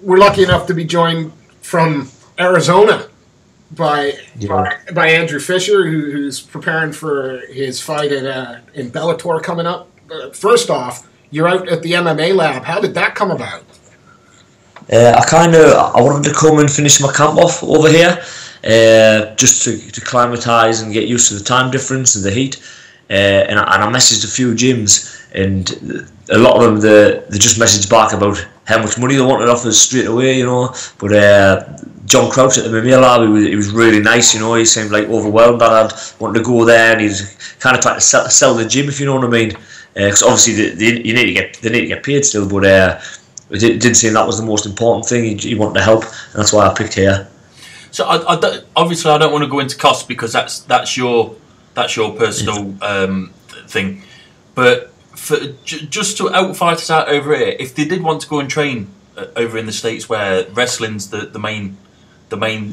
We're lucky enough to be joined from Arizona by Andrew Fisher, who's preparing for his fight in Bellator coming up. First off, you're out at the MMA lab. How did that come about? I wanted to come and finish my camp off over here, just to acclimatise and get used to the time difference and the heat. And I messaged a few gyms, and a lot of them they just messaged back about how much money they wanted off us straight away, you know. But John Crouch at the MMA lab, he was really nice, you know. He seemed like overwhelmed that I'd wanted to go there, and he's kind of trying to sell the gym, if you know what I mean. Because obviously they need to get paid still, but it didn't seem that was the most important thing. He wanted to help, and that's why I picked here. So obviously I don't want to go into costs because that's your personal thing, but just to outfight us out over here, if they did want to go and train over in the States where wrestling's the main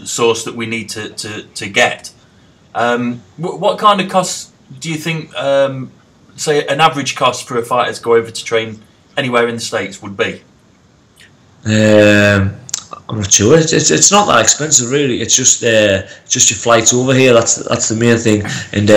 source that we need to get, what kind of costs do you think, say an average cost for a fighter to go over to train anywhere in the States would be? I'm not sure. It's not that expensive really. It's just your flights over here. That's the main thing. And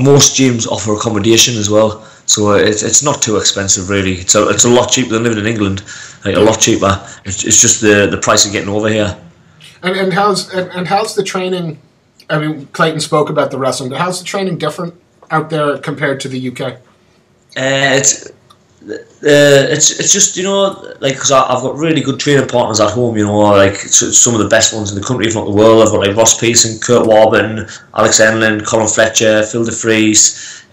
most gyms offer accommodation as well, so it's not too expensive really. It's a lot cheaper than living in England. Like, a lot cheaper. It's just the price of getting over here. And how's the training? I mean, Clayton spoke about the wrestling, but how's the training different out there compared to the UK? It's just, you know, like, because I've got really good training partners at home, you know, like some of the best ones in the country, if not the world. I've got like Ross Pearson, Kurt Warburton, Alex Enlund, Colin Fletcher, Phil DeFries,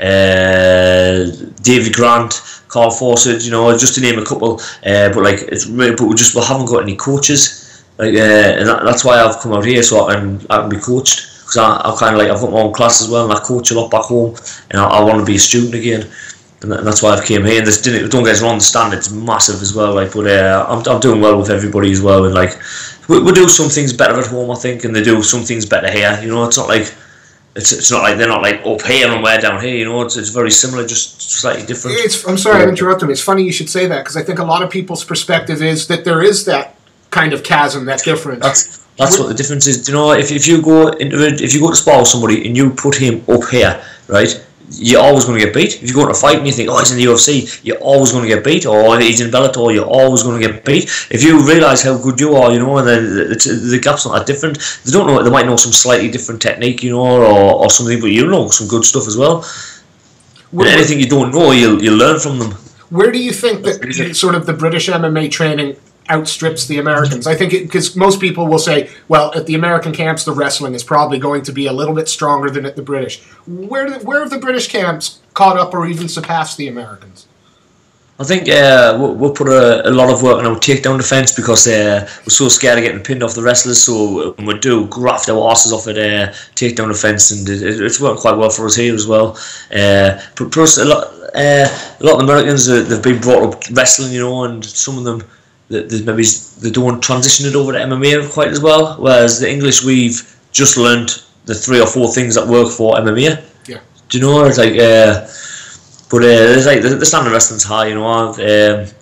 Davey Grant, Carl Fawcett, you know, just to name a couple. But like, we haven't got any coaches, like, and that's why I've come out here, so I can be coached, because I'm kind of like, I've got my own class as well, and I coach a lot back home, and I want to be a student again. And that's why I've came here. And don't get us wrong, the standard's massive as well. Like, but I'm doing well with everybody as well. And like, we do some things better at home, I think, and they do some things better here. You know, it's not like they're not like up here and we're down here. You know, it's very similar, just slightly different. I'm sorry, I'm interrupting. It's funny you should say that, because I think a lot of people's perspective is that there is that kind of chasm, that difference. That's what the difference is. You know, if you go to spar with somebody and you put him up here, right? You're always going to get beat. If you go to a fight and you think, oh, he's in the UFC, you're always going to get beat. Or he's in Bellator, you're always going to get beat. If you realise how good you are, you know, and the gap's not that different. They don't know. They might know some slightly different technique, you know, or something, but you know some good stuff as well. And anything you don't know, you'll learn from them. Where do you think that sort of the British MMA training outstrips the Americans? I think because most people will say, well, at the American camps the wrestling is probably going to be a little bit stronger than at the British. Where have the British camps caught up or even surpassed the Americans? I think we'll put a lot of work on our takedown defence, because we're so scared of getting pinned off the wrestlers, so we do graft our asses off at takedown defence, and it's worked quite well for us here as well. Plus a lot of the Americans, they've been brought up wrestling, you know, and some of them they don't transition it over to MMA quite as well, whereas the English, we've just learnt the 3 or 4 things that work for MMA. Yeah. Do you know? It's like, but it's like the standard wrestling's high, you know. The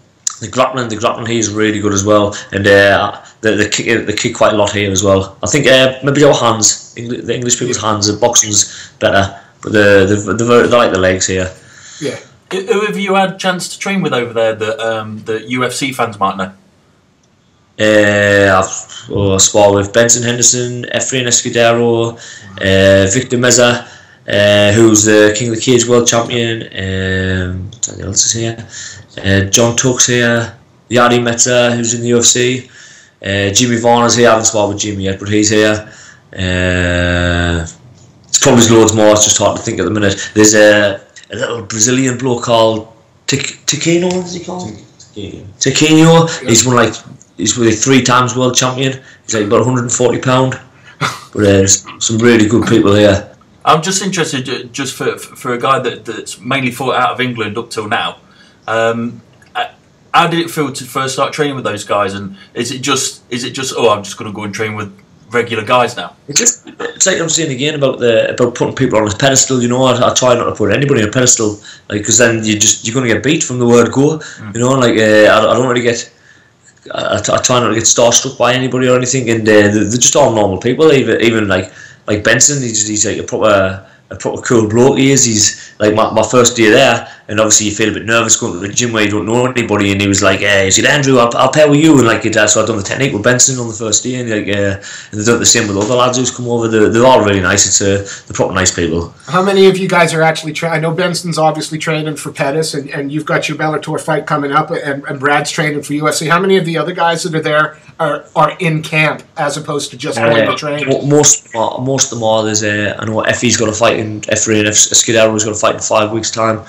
grappling here is really good as well, and they kick quite a lot here as well. I think maybe our hands, the English people's hands, the boxing's better, but they like the legs here. Yeah. Who have you had a chance to train with over there, the UFC Fan Partner? I've sparred with Benson Henderson, Efrain Escudero, Victor Meza, who's the King of the Cage World Champion. What else is here? John Tuck's here. Yadi Metza, who's in the UFC. Jimmy Varner's here. I haven't sparred with Jimmy yet, but he's here. It's probably loads more. It's just hard to think at the minute. There's a little Brazilian bloke called Tiquinho, what is he called? Tiquinho. Yeah. He's really 3 times world champion. He's like about £140. But there's some really good people here. I'm just interested, just for a guy that's mainly fought out of England up till now. How did it feel to first start training with those guys? And is it just I'm just going to go and train with regular guys now. It's like I'm saying again about putting people on a pedestal. You know, I try not to put anybody on a pedestal, like, because then you're going to get beat from the word go. You know, like I don't really get. I try not to get starstruck by anybody or anything, and they're just all normal people. Even like Benson, he's like a proper cool bloke. He's like my first day there, and obviously you feel a bit nervous going to the gym where you don't know anybody, and he was like, he said, Andrew, I'll pair with you, and like so I've done the technique with Benson on the first day, and like and they've done the same with other lads who's come over. They're all really nice. They're proper nice people. How many of you guys are actually training? I know Benson's obviously training for Pettis, and you've got your Bellator fight coming up, and Brad's training for UFC. How many of the other guys that are there are in camp as opposed to just going to train? Most of them are. There's I know Effie's got a fight in Effie, and Scudero's got a fight in 5 weeks' time.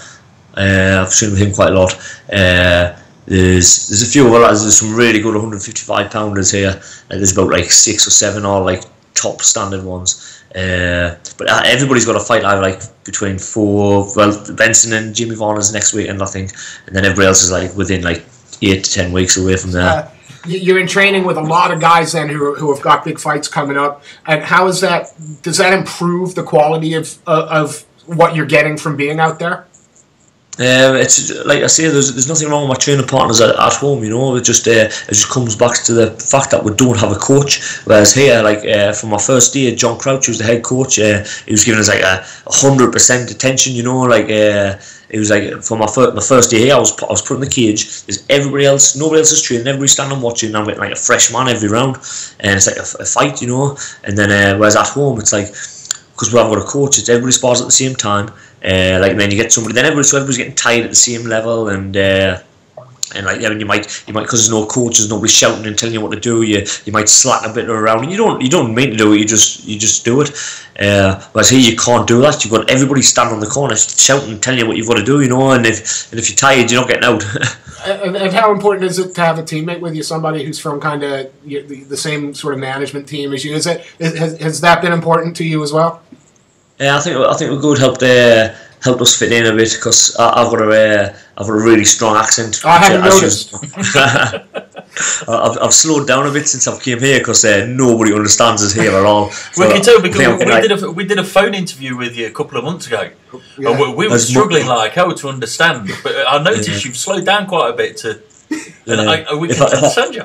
I've trained with him quite a lot. There's a few other lads. There's some really good 155 pounders here. There's about like 6 or 7 all like top standard ones. But everybody's got a fight live like between 4. Well, Benson and Jimmy Varner's next weekend, I think, and then everybody else is like within like 8 to 10 weeks away from there. You're in training with a lot of guys then who have got big fights coming up, and how is that? Does that improve the quality of what you're getting from being out there? It's like I say, there's nothing wrong with my training partners at home. You know, it just comes back to the fact that we don't have a coach. Whereas here, like for my first day, John Crouch, who's the head coach, he was giving us like 100% attention. You know, like it was like for my first day here, I was put in the cage. There's nobody else is training. Everybody's standing watching. And I'm getting like a fresh man every round, and it's like a fight, you know. And then whereas at home, it's like, because we haven't got a coach, it's everybody spars at the same time. Like, and then you get somebody. Then everybody's getting tired at the same level, and like, I mean, you might because there's no coaches, nobody shouting and telling you what to do. You might slack a bit around, and you don't mean to do it. You just do it. Whereas here you can't do that. You've got everybody standing on the corner shouting and telling you what you've got to do. You know, and if you're tired, you're not getting out. And how important is it to have a teammate with you, somebody who's from kind of the same sort of management team as you? Has that been important to you as well? Yeah, I think we're good. Helped us fit in a bit, because I've got a really strong accent. I haven't noticed. I've slowed down a bit since I've came here, because nobody understands us here at all. We can tell, because we did a phone interview with you a couple of months ago. Yeah. And we were struggling like hell to understand, but I noticed you've slowed down quite a bit to. And we can understand you.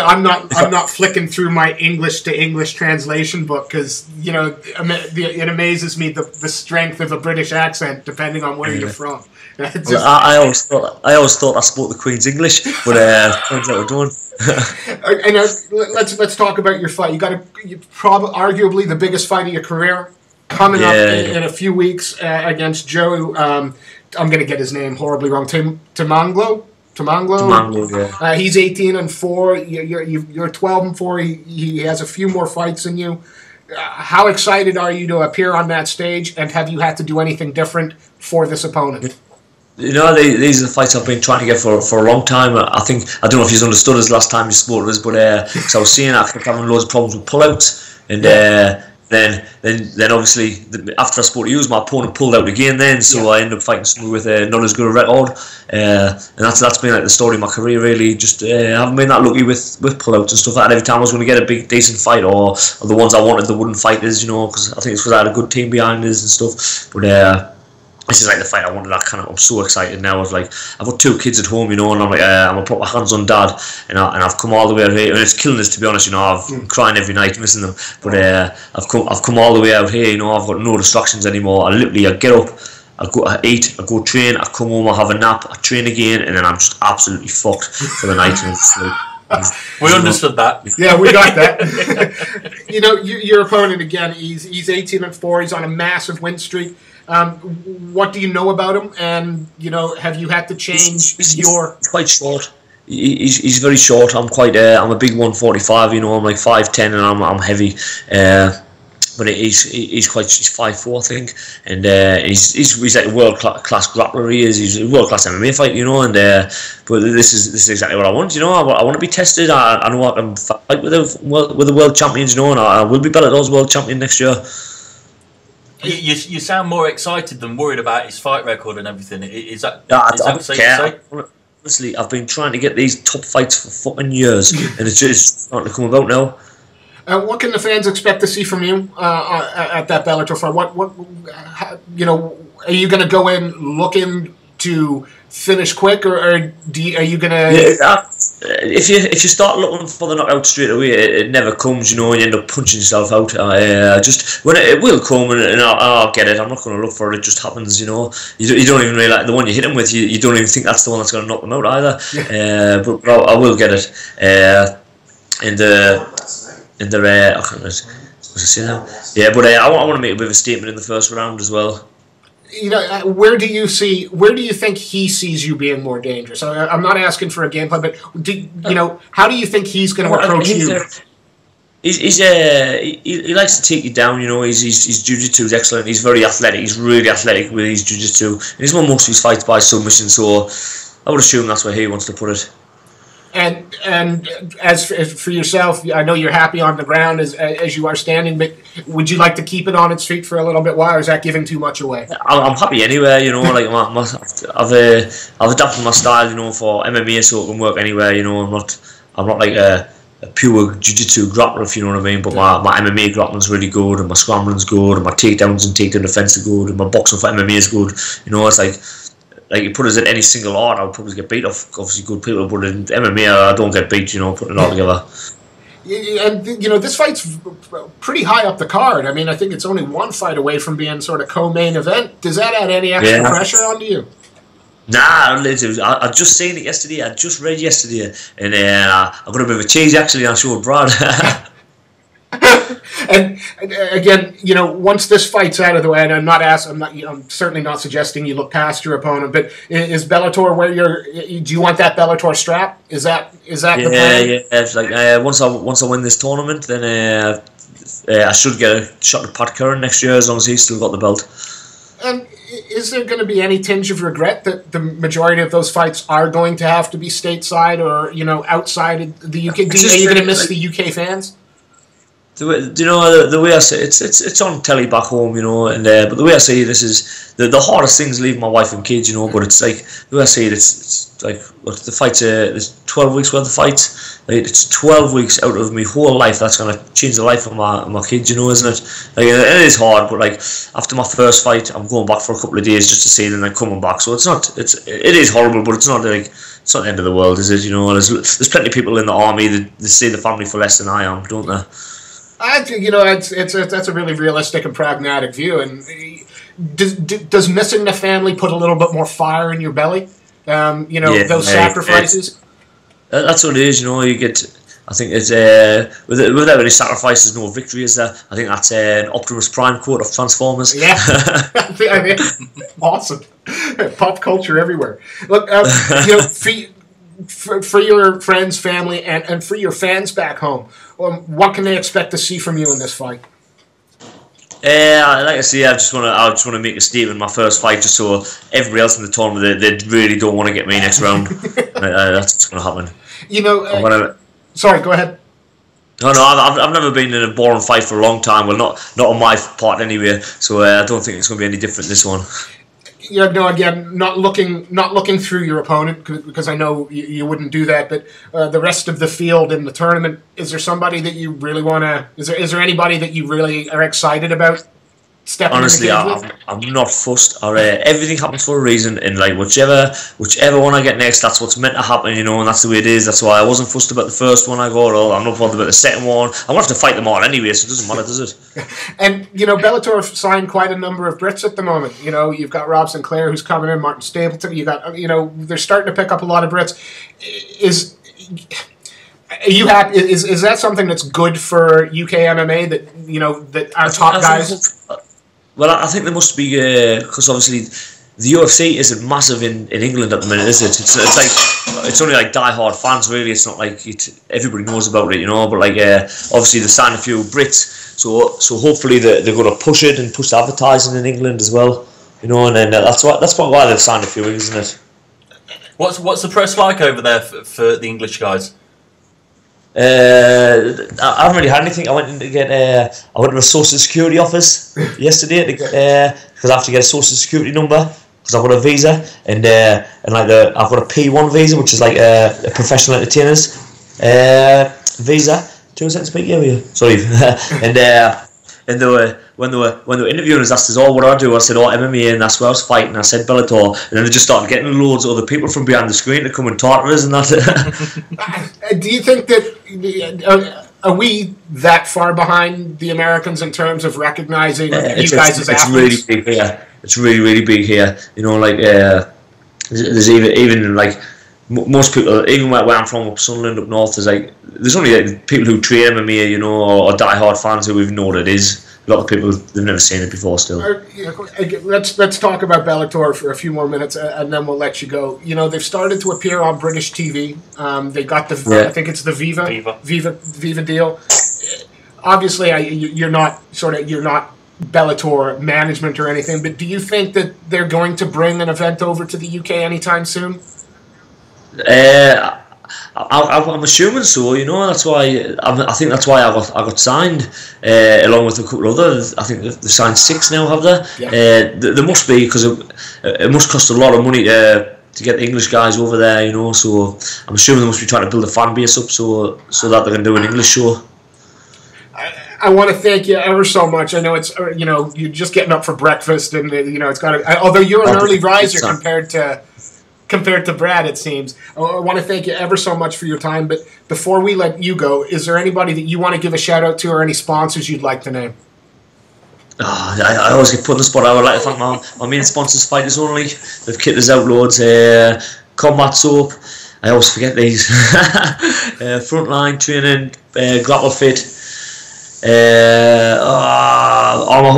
I'm not flicking through my English to English translation book, because you know it amazes me the strength of a British accent depending on where you're from. I always thought I spoke the Queen's English, but turns out I don't. And let's talk about your fight. You probably arguably the biggest fight of your career coming up in a few weeks against Joe. I'm going to get his name horribly wrong. Taimanglo. Yeah. He's 18-4. You're 12-4. He has a few more fights than you. How excited are you to appear on that stage? And have you had to do anything different for this opponent? You know, these are the fights I've been trying to get for a long time. I don't know if you've understood us last time you spoke to us, but because I was seeing I kept having loads of problems with pullouts, and then obviously after I spoke to you, my opponent pulled out again. I ended up fighting someone with not as good a record, and that's been like the story of my career really. Just I haven't been that lucky with pullouts and stuff like that. Every time I was going to get a big decent fight, or the ones I wanted, the wooden fighters, you know, because I think it's because I had a good team behind us and stuff. But this is like the fight I wanted. I'm so excited now. I've got 2 kids at home, you know, and I'm a proper hands-on dad, and I've come all the way out here, and it's killing us, to be honest. You know, I'm crying every night missing them, but I've come all the way out here. You know, I've got no distractions anymore. I get up, I go, I eat, I go train, I come home, I have a nap, I train again, and then I'm just absolutely fucked for the night and sleep. We understood that. Yeah, we got that. You know, your opponent again. He's 18-4. He's on a massive win streak. What do you know about him? And you know, have you had to change your? He's quite short. He's very short. I'm I'm a big 145. You know, I'm like 5'10", and I'm heavy. But he's 5'4", I think, and he's like a world class grappler. He's a world class MMA fighter, you know. And but this is exactly what I want. You know, I want to be tested. I know I can fight with the world champions, you know, and I will be Bellator's world champion next year. You sound more excited than worried about his fight record and everything. Is that safe to say? Honestly, I've been trying to get these top fights for fucking years, and it's just starting to come about now. What can the fans expect to see from you at that Bellator fight? Are you going to go in looking to finish quick, or are you going to? Yeah, if you start looking for the knockout straight away, it never comes. You end up punching yourself out. Just when it will come, and I'll get it. I'm not going to look for it. It just happens. You don't even realise the one you hit him with. You don't even think that's the one that's going to knock them out either. But I will get it. I can't say now. Yeah, but I want to make a bit of a statement in the first round as well. Where do you think he sees you being more dangerous? I'm not asking for a game plan, but how do you think he's going to approach you? He likes to take you down. His jiu-jitsu is excellent. He's very athletic. He's really athletic with his jiu-jitsu. And he's won most of his fights by submission, so I would assume that's where he wants to put it. And as for yourself, I know you're happy on the ground as you are standing, but would you like to keep it on its feet for a little bit while, or is that giving too much away? I'm happy anywhere, like I've adapted my style, for MMA, so it can work anywhere. I'm not like a pure jiu-jitsu grappler, if you know what I mean. But my MMA grappling's really good, and my scrambling's good, and my takedowns and takedown defense are good, and my boxing for MMA is good. It's like you put us in any single art, I'll probably get beat off obviously good people, but in MMA I don't get beat, putting it all together. And this fight's pretty high up the card. I mean, I think it's only one fight away from being sort of co-main event. Does that add any extra pressure onto you? Nah, I just seen it yesterday. I just read yesterday, and I got a bit of a cheese actually. I showed Brad. And again, once this fight's out of the way, and I'm certainly not suggesting you look past your opponent, but is Bellator where do you want that Bellator strap? Is that the plan? Yeah. It's like once I win this tournament, then I should get a shot at Pat Curran next year, as long as he's still got the belt. And is there going to be any tinge of regret that the majority of those fights are going to have to be stateside or outside the UK? Are you going to miss the UK fans? The way I say it's on telly back home, but the way I say this is the hardest thing is leaving my wife and kids, but it's like the way I say it, it's like look, the fights there's 12 weeks worth of fights. Like, it's 12 weeks out of my whole life that's gonna change the life of my kids, isn't it? Like, it is hard, but like after my first fight, I'm going back for a couple of days just to see them and then coming back. So it is horrible, but it's not the end of the world, is it? There's plenty of people in the army that see the family for less than I am, don't they? I think that's a really realistic and pragmatic view. And does missing the family put a little bit more fire in your belly? Those sacrifices. That's what it is. You get. I think it's without any sacrifices, no victory, is there? I think that's an Optimus Prime quote of Transformers. Yeah, I mean, awesome. Pop culture everywhere. Look, for your friends, family, and for your fans back home, what can they expect to see from you in this fight? Like I say, I just want to make a statement in my first fight, just so everybody else in the tournament they really don't want to get me next round. That's what's going to happen. Sorry, go ahead. No, I've never been in a boring fight for a long time. Well, not on my part anyway. So I don't think it's going to be any different this one. Again, not looking through your opponent, because I know you wouldn't do that. But the rest of the field in the tournament, is there somebody that you really want to? Is there anybody that you really are excited about stepping? Honestly, I'm not fussed. Everything happens for a reason, and like whichever one I get next, that's what's meant to happen, and that's the way it is. That's why I wasn't fussed about the first one I got. I'm not bothered about the second one. I'm going to have to fight them all anyway, so it doesn't matter, does it? And Bellator have signed quite a number of Brits at the moment. You've got Rob Sinclair who's coming in, Martin Stapleton. You got they're starting to pick up a lot of Brits. Are you happy? Is that something that's good for UK MMA that our top guys? Well, I think there must be, because obviously the UFC isn't massive in England at the minute, is it? It's only like die-hard fans, really. It's not like everybody knows about it, But like obviously they signed a few Brits, so hopefully they're going to push it and push the advertising in England as well, And then that's why they've signed a few, isn't it? What's the press like over there for the English guys? I haven't really had anything. I went to a social security office yesterday because I have to get a social security number because I've got a visa and I've got a P1 visa, which is like a professional entertainers visa do a second speak here with you. Sorry. And when they were interviewing us, asked us all what I do. I said, MMA, and that's where I was fighting. I said Bellator, and then they just started getting loads of other people from behind the screen to come and talk to us and that. Do you think that are we that far behind the Americans in terms of recognizing you guys as athletes? It's really big here. It's really big here. You know, like there's even like most people, even where I'm from, up Sunderland, up north, there's only like, people who train MMA, you know, or die-hard fans who even know what it is. A lot of people, they've never seen it before still. Let's talk about Bellator for a few more minutes, and then we'll let you go. You know, they've started to appear on British TV. They got the, I think it's the Viva deal. Obviously, you're not Bellator management or anything, but do you think that they're going to bring an event over to the UK anytime soon? I'm assuming so. You know, that's why I think that's why I got signed along with a couple of others. I think they've signed 6 now, have they? Yeah. There must be, because it must cost a lot of money to get the English guys over there. You know, so I'm assuming they must be trying to build a fan base up so that they can do an English show. I want to thank you ever so much. I know it's you're just getting up for breakfast, and it's got to. Although you're an early riser compared to Brad, it seems. I want to thank you ever so much for your time. But before we let you go, is there anybody that you want to give a shout out to, or any sponsors you'd like to name? I always get put on the spot. I would like to thank my main sponsors, Fighters Only. They've kitted us out loads. Combat Soap. I always forget these. Frontline Training, Grapple Fit.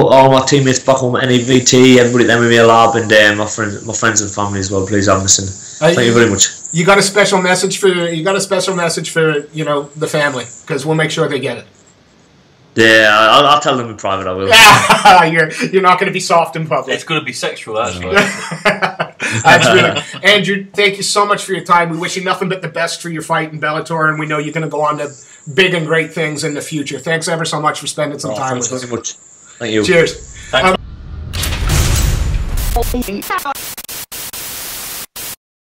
All my teammates back home at NEVT, everybody at MMA Lab, and my friends and family as well. Please, I'm missing. Thank you very much. You got a special message for the family, because we'll make sure they get it. Yeah, I'll tell them in private. I will. You're not going to be soft in public. It's going to be sexual, actually. That's really, Andrew. Thank you so much for your time. We wish you nothing but the best for your fight in Bellator, and we know you're going to go on to big and great things in the future. Thanks ever so much for spending some time with us. Thanks very much. Thank you. Cheers.